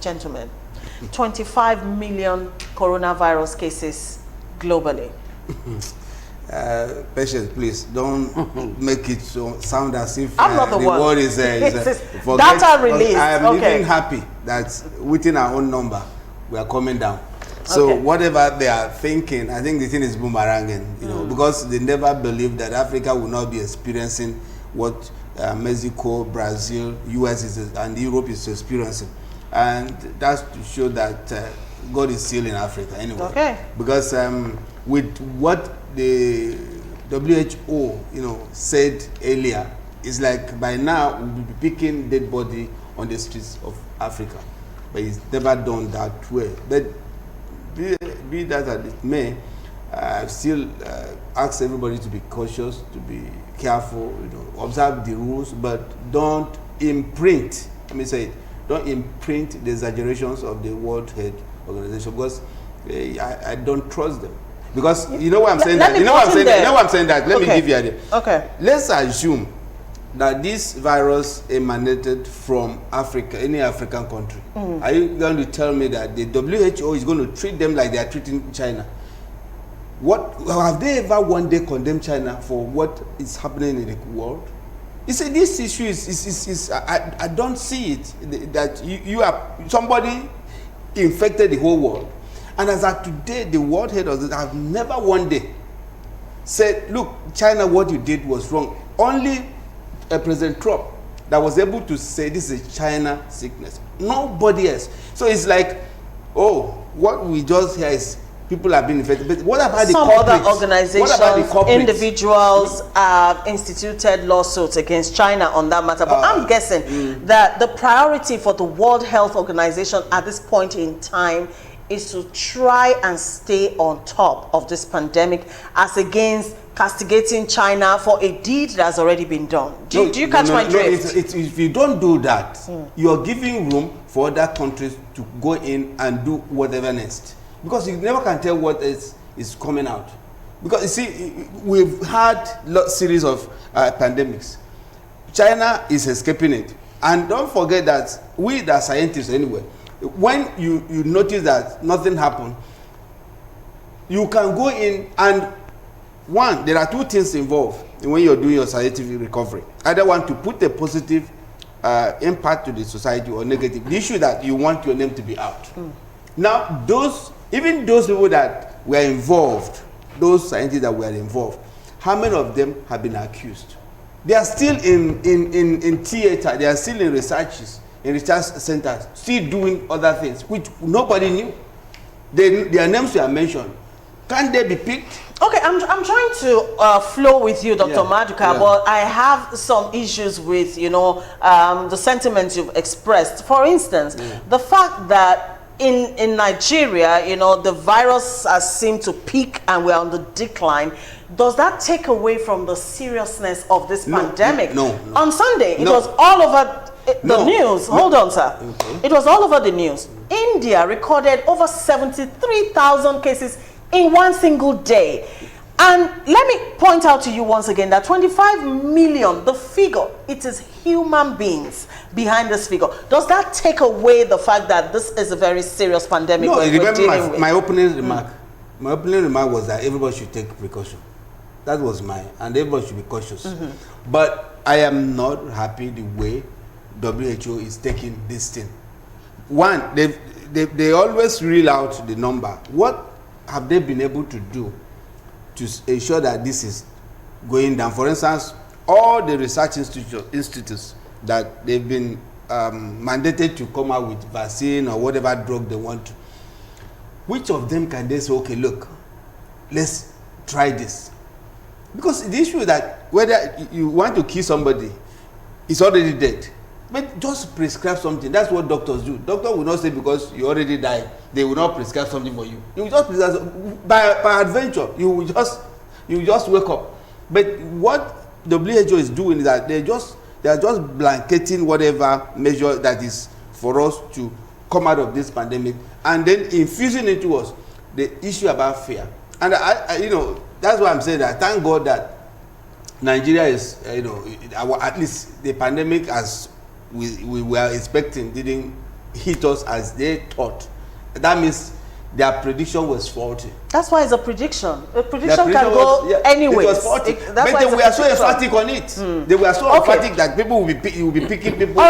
gentlemen, 25 million coronavirus cases globally. Patience, please don't make it sound as if I'm not the one. word is data released. I am even happy that within our own number we are coming down. So whatever they are thinking, I think the thing is boomeranging, you know, because they never believed that Africa will not be experiencing what Mexico, Brazil, US is and Europe is experiencing, and that's to show that God is still in Africa anyway. Okay. Because with what the WHO, you know, said earlier, it's like by now we'll be picking dead body on the streets of Africa, but it's never done that way. But be that as it may, I still ask everybody to be cautious, to be careful, you know, observe the rules, but don't imprint. Let me say it. Don't imprint the exaggerations of the World Health Organization, because I don't trust them. Because you know why I'm saying that. You know why I'm saying that. You know why I'm saying that. Let me give you an idea. Okay. Let's assume that this virus emanated from Africa, any African country. Are you going to tell me that the WHO is going to treat them like they are treating China? What have they ever one day condemned China for what is happening in the world? You see, this issue is I don't see it that you are somebody infected the whole world. And as of today, the World Health Organization have never one day said, look, China, what you did was wrong. Only President Trump that was able to say this is a China sickness. Nobody else. So it's like, oh, what we just hear is people have been infected. But what about some the other organizations, individuals have instituted lawsuits against China on that matter. But I'm guessing that the priority for the World Health Organization at this point in time is to try and stay on top of this pandemic as against castigating China for a deed that has already been done. Do you catch my drift? If you don't do that, you're giving room for other countries to go in and do whatever next. Because you never can tell what is coming out. Because you see, we've had a series of pandemics. China is escaping it. And don't forget that we, the scientists anyway, when you notice that nothing happened, you can go in and one, there are two things involved when you're doing your scientific recovery. Either want to put a positive impact to the society or negative. The issue that you want your name to be out. Now, even those people that were involved, those scientists that were involved, how many of them have been accused? They are still in theater, they are still in research centers, still doing other things, which nobody knew. Their names were mentioned. Can't they be picked? Okay, I'm trying to flow with you, Dr. Maduka, but I have some issues with, you know, the sentiments you've expressed. For instance, the fact that in Nigeria, you know, the virus has seemed to peak and we're on the decline. Does that take away from the seriousness of this pandemic? No. On Sunday, it was all over the news. Hold on, sir. Okay. It was all over the news. India recorded over 73,000 cases in one single day. And let me point out to you once again that 25 million, the figure, it is human beings behind this figure. Does that take away the fact that this is a very serious pandemic? No, remember my opening remark. My opening remark was that everybody should take precaution. That was mine, and everybody should be cautious. But I am not happy the way WHO is taking this thing. One, they always reel out the number. What have they been able to do to ensure that this is going down? For instance, all the research institutes that they've been mandated to come out with vaccine or whatever drug they want to, which of them can they say, okay, look, let's try this? Because the issue is that whether you want to kill somebody, it's already dead. But just prescribe something. That's what doctors do. Doctor will not say because you already died, they will not prescribe something for you. You will just prescribe by adventure. You will just wake up. But what WHO is doing is that they are just blanketing whatever measure that is for us to come out of this pandemic, and then infusing into us the issue about fear. And I you know, that's why I'm saying that thank God that Nigeria is, you know, at least the pandemic as we were expecting didn't hit us as they thought, that means their prediction was faulty. That's why it's a prediction. A prediction can go anyway. It was faulty. But they were so emphatic on it. They were so emphatic that people will be picking people